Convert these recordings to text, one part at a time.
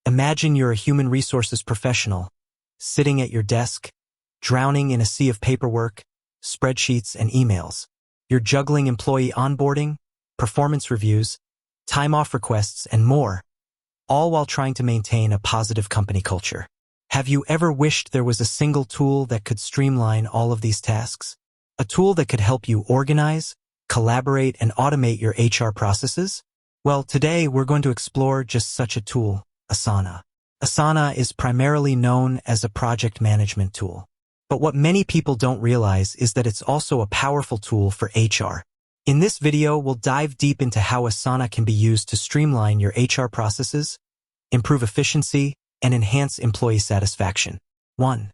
Imagine you're a human resources professional, sitting at your desk, drowning in a sea of paperwork, spreadsheets, and emails. You're juggling employee onboarding, performance reviews, time-off requests, and more, all while trying to maintain a positive company culture. Have you ever wished there was a single tool that could streamline all of these tasks? A tool that could help you organize, collaborate, and automate your HR processes? Well, today we're going to explore just such a tool, Asana. Asana is primarily known as a project management tool. But what many people don't realize is that it's also a powerful tool for HR. In this video, we'll dive deep into how Asana can be used to streamline your HR processes, improve efficiency, and enhance employee satisfaction. 1.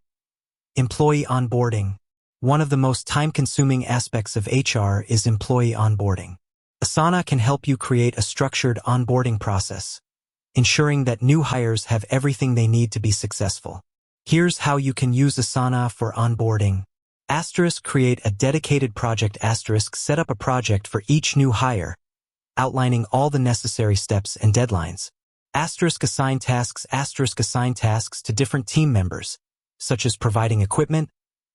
Employee onboarding. One of the most time-consuming aspects of HR is employee onboarding. Asana can help you create a structured onboarding process, ensuring that new hires have everything they need to be successful. Here's how you can use Asana for onboarding. Create a dedicated project. Set up a project for each new hire, outlining all the necessary steps and deadlines. Assign tasks. Assign tasks to different team members, such as providing equipment,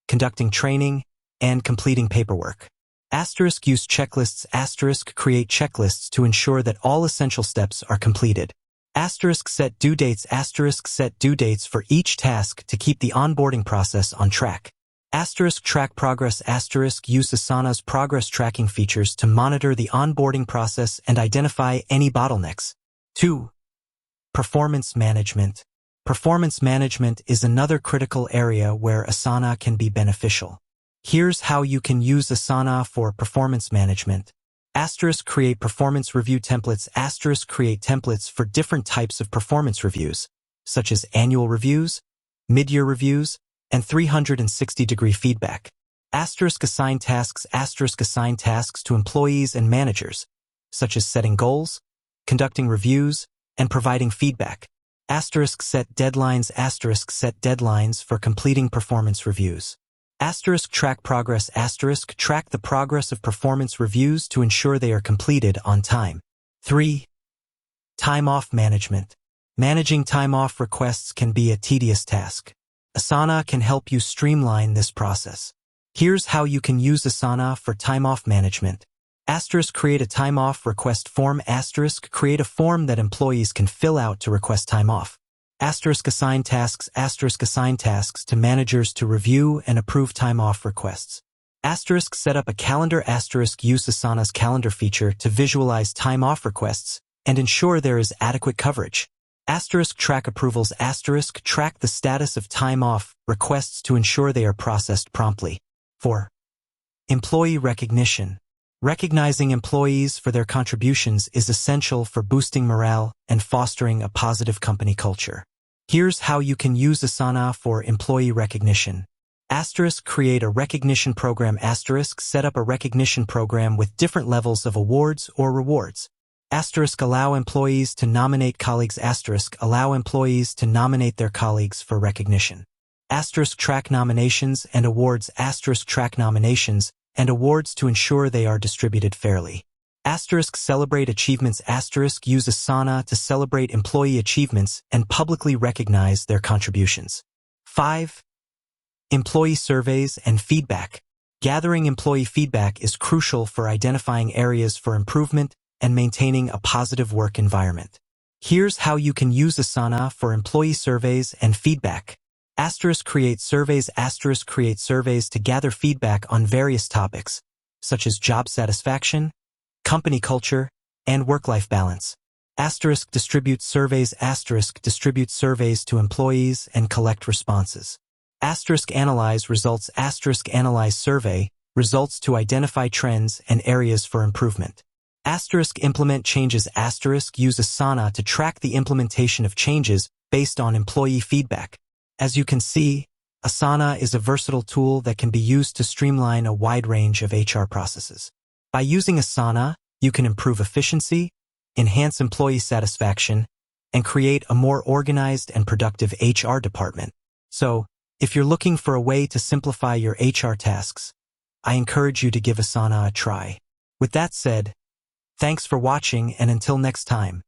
conducting training, and completing paperwork. Use checklists. Create checklists to ensure that all essential steps are completed. Set due dates. Set due dates for each task to keep the onboarding process on track. Track progress. Use Asana's progress tracking features to monitor the onboarding process and identify any bottlenecks. 2. Performance management. Performance management is another critical area where Asana can be beneficial. Here's how you can use Asana for performance management. Create performance review templates. Create templates for different types of performance reviews, such as annual reviews, mid-year reviews, and 360-degree feedback. Assign tasks. Assign tasks to employees and managers, such as setting goals, conducting reviews, and providing feedback. Set deadlines. Set deadlines for completing performance reviews. Track progress. Track the progress of performance reviews to ensure they are completed on time. 3. Time-off management. Managing time-off requests can be a tedious task. Asana can help you streamline this process. Here's how you can use Asana for time-off management. Create a time-off request form. Create a form that employees can fill out to request time off. Assign tasks. Assign tasks to managers to review and approve time-off requests. Set up a calendar. Use Asana's calendar feature to visualize time-off requests and ensure there is adequate coverage. Track approvals. Track the status of time-off requests to ensure they are processed promptly. 4. Employee recognition. Recognizing employees for their contributions is essential for boosting morale and fostering a positive company culture. Here's how you can use Asana for employee recognition. Create a recognition program. Set up a recognition program with different levels of awards or rewards. Allow employees to nominate colleagues. Allow employees to nominate their colleagues for recognition. Track nominations and awards. Track nominations and awards to ensure they are distributed fairly. Celebrate achievements. Use Asana to celebrate employee achievements and publicly recognize their contributions. 5. Employee surveys and feedback. Gathering employee feedback is crucial for identifying areas for improvement and maintaining a positive work environment. Here's how you can use Asana for employee surveys and feedback. Create surveys. Create surveys to gather feedback on various topics, such as job satisfaction, company culture, and work-life balance. Distribute surveys. Distribute surveys to employees and collect responses. Analyze results. Analyze survey results to identify trends and areas for improvement. Implement changes. Use Asana to track the implementation of changes based on employee feedback. As you can see, Asana is a versatile tool that can be used to streamline a wide range of HR processes. By using Asana, you can improve efficiency, enhance employee satisfaction, and create a more organized and productive HR department. So, if you're looking for a way to simplify your HR tasks, I encourage you to give Asana a try. With that said, thanks for watching, and until next time.